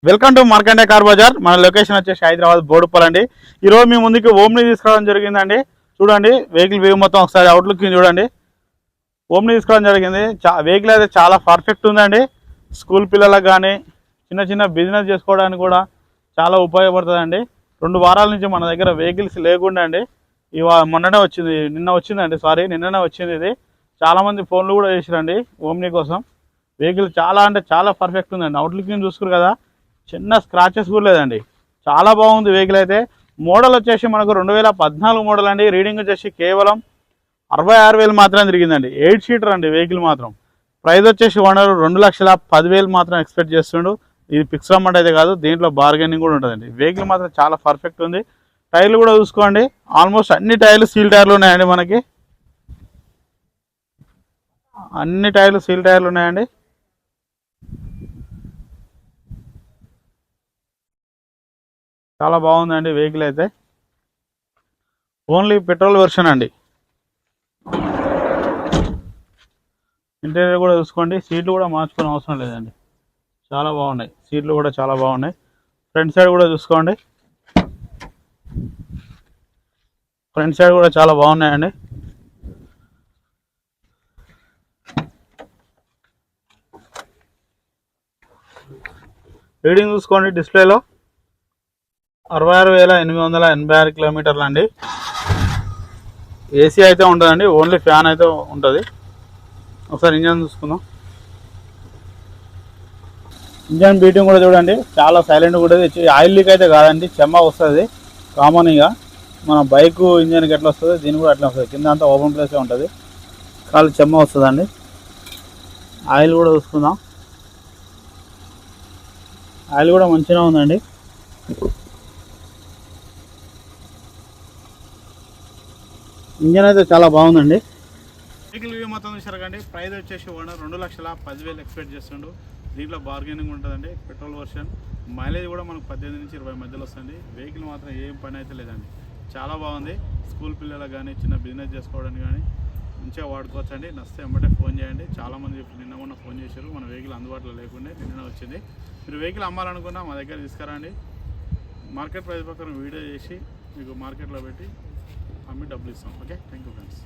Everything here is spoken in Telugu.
Welcome to Markande car bazaar. మన లొకేషన్ వచ్చేసి హైదరాబాద్ బోడుపల్ అండి. ఈరోజు మీ ముందుకి ఓమ్ని తీసుకురావడం జరిగిందండి. చూడండి వెహికల్ వ్యూ మొత్తం ఒకసారి అవుట్లుక్ చూడండి. ఓమ్ని తీసుకోవడం జరిగింది. వెహికల్ అయితే చాలా పర్ఫెక్ట్ ఉందండి. స్కూల్ పిల్లలకు కానీ చిన్న చిన్న బిజినెస్ చేసుకోవడానికి కూడా చాలా ఉపయోగపడుతుందండి. 2 వారాల నుంచి మన దగ్గర వెహికల్స్ లేకుండా అండి. మొన్ననే వచ్చింది, నిన్ననే వచ్చింది. ఇది చాలామంది ఫోన్లు కూడా చేసిరండి ఓమ్ని కోసం. వెహికల్ చాలా అంటే చాలా పర్ఫెక్ట్ ఉందండి. అవుట్లుక్ చూసుకురు కదా, చిన్న స్క్రాచెస్ కూడా లేదండి. చాలా బాగుంది వెహికల్ అయితే. మోడల్ వచ్చేసి మనకు 2014 మోడల్ అండి. రీడింగ్ వచ్చేసి కేవలం 66,000 మాత్రం తిరిగిందండి. 8 సీటర్ అండి వెహికల్ మాత్రం. ప్రైస్ వచ్చేసి ఓనర్ 2,10,000 మాత్రం ఎక్స్పెక్ట్ చేస్తుండు. ఇది ఫిక్స్ అమౌంట్ అయితే కాదు, దీంట్లో బార్గెనింగ్ కూడా ఉంటుందండి. వెహికల్ మాత్రం చాలా పర్ఫెక్ట్ ఉంది. టైర్లు కూడా చూసుకోండి, ఆల్మోస్ట్ అన్ని టైర్లు సీల్ టైర్లు ఉన్నాయండి. మనకి అన్ని టైర్లు సీల్ టైర్లు ఉన్నాయండి. చాలా బాగుందండి వెహికల్ అయితే. ఓన్లీ పెట్రోల్ వెర్షన్ అండి. ఇంటీరియర్ కూడా చూసుకోండి, సీట్లు కూడా మార్చుకునే అవసరం లేదండి. చాలా బాగున్నాయి, సీట్లు కూడా చాలా బాగున్నాయి. ఫ్రంట్ సైడ్ కూడా చూసుకోండి, ఫ్రంట్ సైడ్ కూడా చాలా బాగున్నాయండి. రీడింగ్ చూసుకోండి, డిస్ప్లేలో 66,886 కిలోమీటర్లు అండి. ఏసీ అయితే ఉంటుందండి, ఓన్లీ ఫ్యాన్ అయితే ఉంటుంది. ఒకసారి ఇంజన్ చూసుకుందాం. ఇంజన్ బీటింగ్ కూడా చూడండి, చాలా సైలెంట్ కూడా. ఆయిల్ లీక్ అయితే కాదండి, చెమ్మ వస్తుంది కామన్గా. మన బైక్ ఇంజన్కి ఎట్లా వస్తుంది, దీని కూడా అట్లా వస్తుంది. కింద అంతా ఓపెన్ ప్లేసే ఉంటుంది, కాలు చెమ్మ వస్తుందండి. ఆయిల్ కూడా చూసుకుందాం, ఆయిల్ కూడా మంచిగా ఉందండి. ఇంజన్ అయితే చాలా బాగుందండి. వెహికల్ వ్యూ మొత్తం చూసారు కండి. ప్రైస్ వచ్చేసి ఓనర్ 2,10,000 ఎక్స్పెక్ట్ చేస్తుండు. దీంట్లో బార్గెనింగ్ ఉంటుందండి. పెట్రోల్ వర్షన్, మైలేజ్ కూడా మనకు 18 నుంచి 20 మధ్యలో వస్తుంది. వెహికల్ మాత్రం ఏం పని అయితే లేదండి, చాలా బాగుంది. స్కూల్ పిల్లలకు కానీ చిన్న బిజినెస్ చేసుకోవడానికి కానీ మంచిగా వాడుకోవచ్చండి. నచ్చితే వెంబడే ఫోన్ చేయండి. చాలామంది నిన్న మొన్న ఫోన్ చేశారు, మన వెహికల్ అందుబాటులో లేకుండా నిన్న వచ్చింది. మీరు వెహికల్ అమ్మాలనుకున్నా మా దగ్గర తీసుకురండి. మార్కెట్ ప్రైస్ ప్రకారం వీడియో చేసి మీకు మార్కెట్లో పెట్టి అమ్మి డబ్బులు ఇస్తాం. Okay, thank you friends.